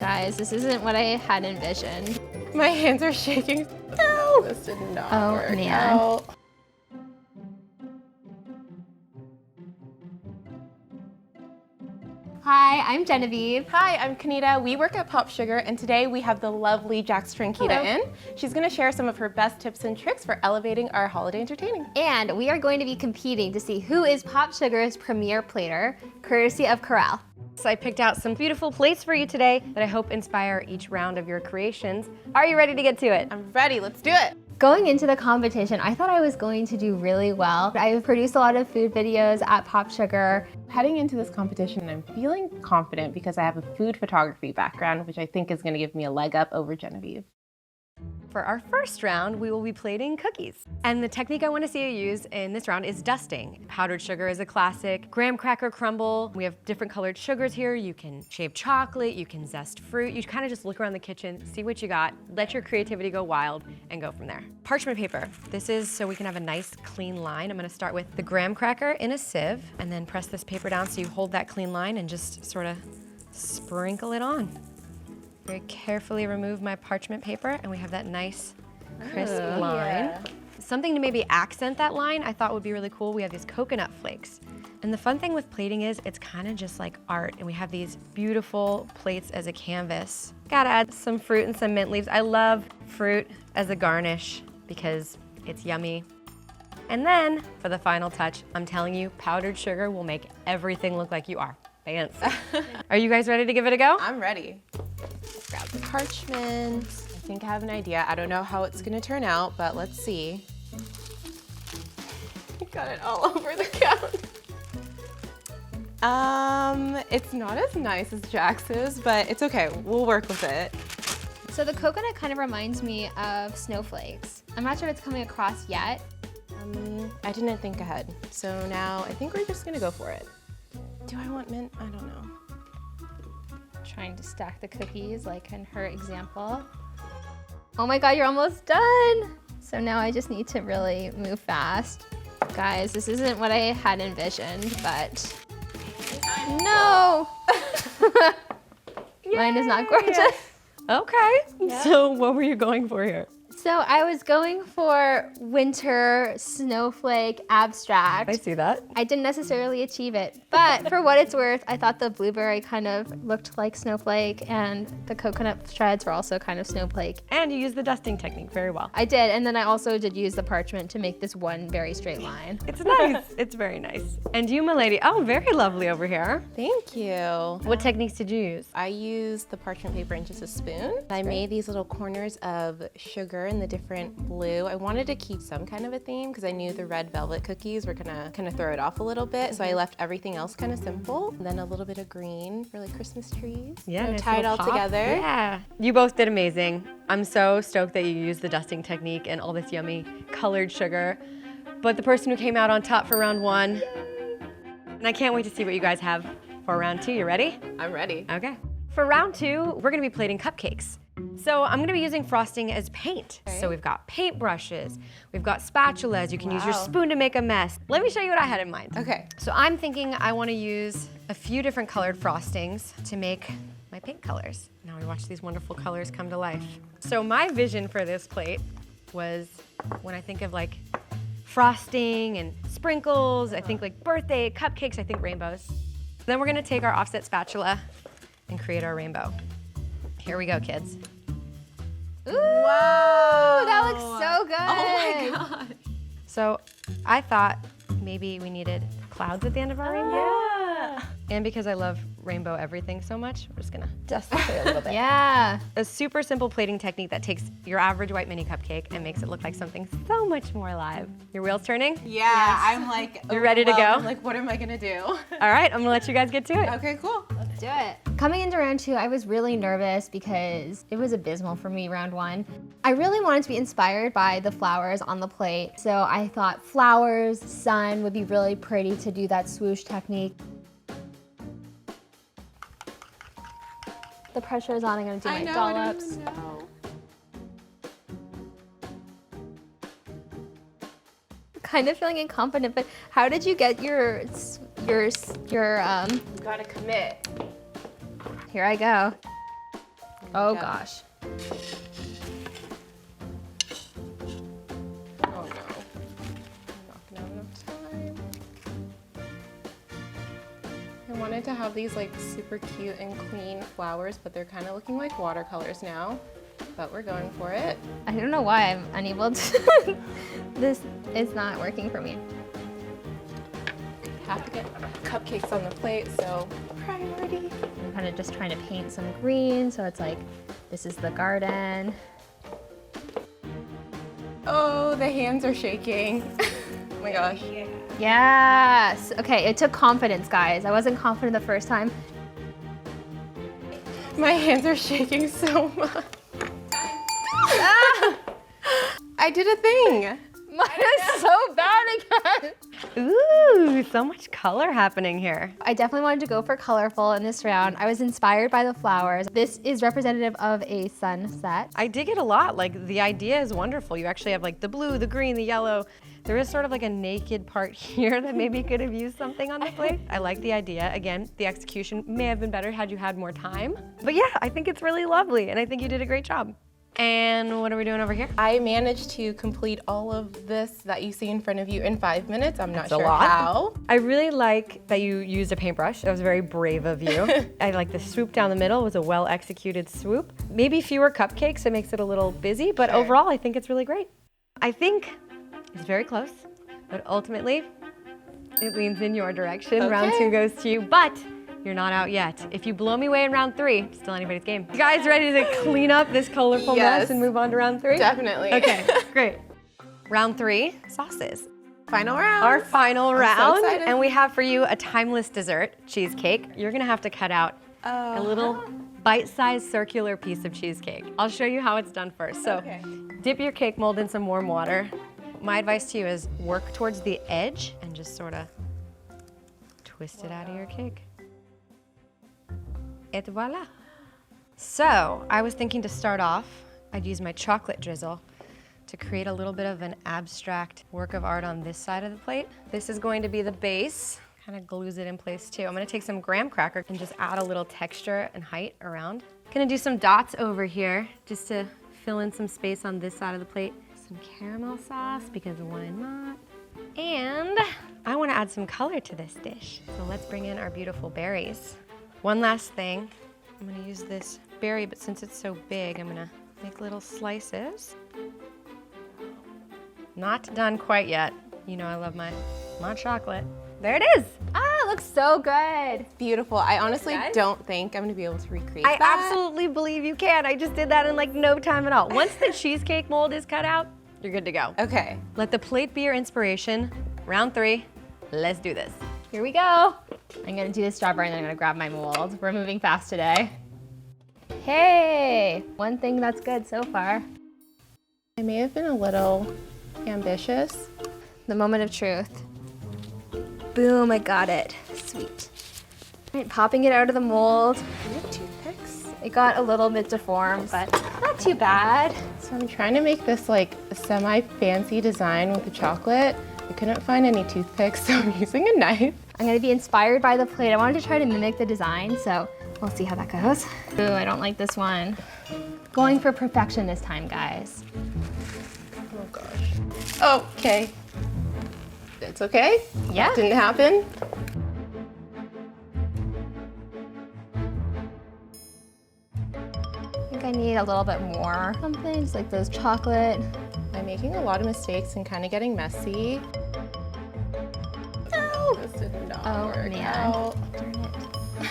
Guys, this isn't what I had envisioned. My hands are shaking. No! This did not work out. Hi, I'm Genevieve. Hi, I'm Kanita. We work at POPSUGAR, and today we have the lovely Jax Tranchida in. She's gonna share some of her best tips and tricks for elevating our holiday entertaining. And we are going to be competing to see who is POPSUGAR's premier plater, courtesy of Corelle. So I picked out some beautiful plates for you today that I hope inspire each round of your creations. Are you ready to get to it? I'm ready, let's do it. Going into the competition, I thought I was going to do really well. I've produced a lot of food videos at POPSUGAR. Heading into this competition, I'm feeling confident because I have a food photography background, which I think is gonna give me a leg up over Genevieve. For our first round, we will be plating cookies. And the technique I want to see you use in this round is dusting. Powdered sugar is a classic. Graham cracker crumble. We have different colored sugars here. You can shave chocolate, you can zest fruit. You kind of just look around the kitchen, see what you got, let your creativity go wild, and go from there. Parchment paper. This is so we can have a nice clean line. I'm gonna start with the graham cracker in a sieve, and then press this paper down so you hold that clean line and just sort of sprinkle it on. Very carefully remove my parchment paper, and we have that nice crisp line. Yeah. Something to maybe accent that line I thought would be really cool. We have these coconut flakes. And the fun thing with plating is it's kind of just like art, and we have these beautiful plates as a canvas. Gotta add some fruit and some mint leaves. I love fruit as a garnish because it's yummy. And then for the final touch, I'm telling you, powdered sugar will make everything look like you are fancy. Are you guys ready to give it a go? I'm ready. Grab the parchment. I think I have an idea. I don't know how it's gonna turn out, but let's see. Got it all over the couch. It's not as nice as Jax's, but it's okay. We'll work with it. So the coconut kind of reminds me of snowflakes. I'm not sure if it's coming across yet. I didn't think ahead. So now I think we're just gonna go for it. Do I want mint? I don't know. Trying to stack the cookies like in her example. Oh my God, you're almost done. So now I just need to really move fast. Guys, this isn't what I had envisioned, but no. Mine is not gorgeous. Okay, so what were you going for here? So I was going for winter snowflake abstract. I see that. I didn't necessarily achieve it, but for what it's worth, I thought the blueberry kind of looked like snowflake, and the coconut shreds were also kind of snowflake. And you used the dusting technique very well. I did, and then I also did use the parchment to make this one very straight line. It's nice, it's very nice. And you, my lady, oh, very lovely over here. Thank you. What techniques did you use? I used the parchment paper and just a spoon. I made these little corners of sugar in the different blue. I wanted to keep some kind of a theme because I knew the red velvet cookies were gonna kind of throw it off a little bit. So I left everything else kind of simple. And then a little bit of green for like Christmas trees. Yeah, So nice tie it little all pop. together. Yeah, you both did amazing. I'm so stoked that you used the dusting technique and all this yummy colored sugar. But the person who came out on top for round one, and I can't wait to see what you guys have for round two. You ready? I'm ready. Okay. For round two, we're gonna be plating cupcakes. So I'm gonna be using frosting as paint. Okay. So we've got paint brushes, we've got spatulas, you can use your spoon to make a mess. Let me show you what I had in mind. Okay. So I'm thinking I wanna use a few different colored frostings to make my paint colors. Now we watch these wonderful colors come to life. So my vision for this plate was, when I think of like frosting and sprinkles, I think like birthday cupcakes, I think rainbows. Then we're gonna take our offset spatula and create our rainbow. Here we go, kids. Ooh, Wow. that looks so good. Oh my God. So I thought maybe we needed clouds at the end of our rainbow. Yeah. And because I love rainbow everything so much, we're just gonna dust the plate a little bit. Yeah. A super simple plating technique that takes your average white mini cupcake and makes it look like something so much more alive. Your wheels turning? Yeah, I'm like, You ready to go? overwhelmed. I'm like, what am I gonna do? All right, I'm gonna let you guys get to it. Okay, cool. Let's do it. Coming into round two, I was really nervous because it was abysmal for me round one. I really wanted to be inspired by the flowers on the plate. So I thought flowers, sun would be really pretty to do that swoosh technique. The pressure is on, I'm gonna do my dollops. I know. Kind of feeling incompetent, but how did you get your You gotta commit. here I go. Oh gosh. Oh no. I'm not gonna have enough time. I wanted to have these like super cute and clean flowers, but they're kind of looking like watercolors now. But we're going for it. I don't know why I'm unable to. This is not working for me. Have to get cupcakes on the plate, so priority. I'm kind of just trying to paint some green, so it's like, this is the garden. Oh, the hands are shaking. Oh my gosh. Yes. Okay, it took confidence, guys. I wasn't confident the first time. My hands are shaking so much. I did a thing. Mine is so bad again. Ooh, so much color happening here. I definitely wanted to go for colorful in this round. I was inspired by the flowers. This is representative of a sunset. I dig it a lot. Like, the idea is wonderful. You actually have like the blue, the green, the yellow. There is sort of like a naked part here that maybe could have used something on the plate. I like the idea. Again, the execution may have been better had you had more time. But yeah, I think it's really lovely, and I think you did a great job. And what are we doing over here? I managed to complete all of this that you see in front of you in 5 minutes. I'm not That's a sure lot. how. I really like that you used a paintbrush. That was very brave of you. I like the swoop down the middle. It was a well-executed swoop. Maybe fewer cupcakes, it makes it a little busy, but Sure. overall, I think it's really great. I think it's very close, but ultimately, it leans in your direction. Okay. Round 2 goes to you, but you're not out yet. If you blow me away in round 3, still anybody's game. You guys ready to clean up this colorful Yes. mess and move on to round 3? Definitely. Okay, great. Round 3, sauces. Final round. Our final so round, excited. and we have for you a timeless dessert, cheesecake. You're gonna have to cut out a little bite-sized circular piece of cheesecake. I'll show you how it's done first. So Okay. dip your cake mold in some warm water. My advice to you is work towards the edge and just sort of twist it out of your cake. Et voila. So I was thinking to start off, I'd use my chocolate drizzle to create a little bit of an abstract work of art on this side of the plate. This is going to be the base, kind of glues it in place too. I'm gonna take some graham cracker and just add a little texture and height around. Gonna do some dots over here just to fill in some space on this side of the plate. Some caramel sauce, because why not? And I wanna add some color to this dish. So let's bring in our beautiful berries. One last thing, I'm gonna use this berry, but since it's so big, I'm gonna make little slices. Not done quite yet. You know I love my chocolate. There it is. Ah, it looks so good. Beautiful. I honestly Guys? don't think I'm gonna be able to recreate I that. absolutely believe you can. I just did that in like no time at all. Once the cheesecake mold is cut out, you're good to go. Okay. Let the plate be your inspiration. Round 3, let's do this. Here we go. I'm gonna do the strawberry and then I'm gonna grab my mold. We're moving fast today. Hey, one thing that's good so far. I may have been a little ambitious. The moment of truth. Boom, I got it. Sweet. All right, popping it out of the mold. Do you have toothpicks? It got a little bit deformed, but not too bad. So I'm trying to make this like a semi-fancy design with the chocolate. I couldn't find any toothpicks, so I'm using a knife. I'm gonna be inspired by the plate. I wanted to try to mimic the design, so we'll see how that goes. Ooh, I don't like this one. Going for perfection this time, guys. Oh gosh. Okay. It's okay? Yeah. Didn't happen? I think I need a little bit more something, just like those chocolate. I'm making a lot of mistakes and kind of getting messy. No! This did not Oh, work man. out. Darn it.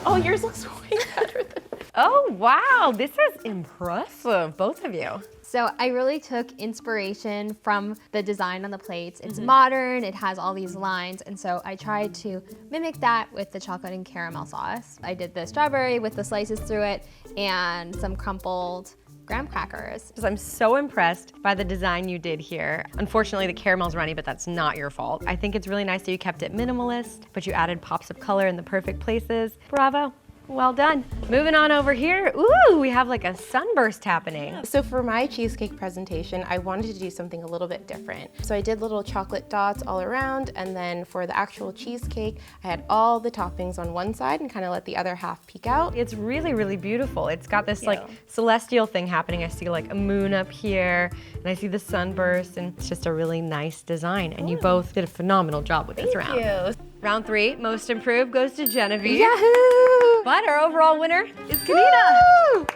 Oh, yours looks way better than Oh, wow, this is impressive, both of you. So I really took inspiration from the design on the plates. It's modern, it has all these lines, and so I tried to mimic that with the chocolate and caramel sauce. I did the strawberry with the slices through it and some crumpled graham crackers. I'm so impressed by the design you did here. Unfortunately, the caramel's runny, but that's not your fault. I think it's really nice that you kept it minimalist, but you added pops of color in the perfect places. Bravo. Well done. Moving on over here. Ooh, we have like a sunburst happening. So for my cheesecake presentation, I wanted to do something a little bit different. So I did little chocolate dots all around, and then for the actual cheesecake, I had all the toppings on one side and kind of let the other half peek out. It's really, really beautiful. It's got this like celestial thing happening. I see like a moon up here, and I see the sunburst, and it's just a really nice design. And you both did a phenomenal job with this round. Thank you. Round 3, most improved, goes to Genevieve. Yahoo! But our overall winner is Kanina. Woo!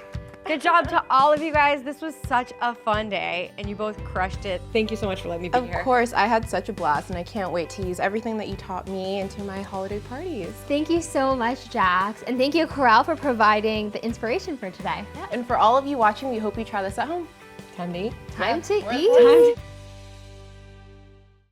Good job to all of you guys. This was such a fun day, and you both crushed it. Thank you so much for letting me be here. Of course, I had such a blast, and I can't wait to use everything that you taught me into my holiday parties. Thank you so much, Jax. And thank you, Corelle, for providing the inspiration for today. And for all of you watching, we hope you try this at home. Time to eat. Time to eat.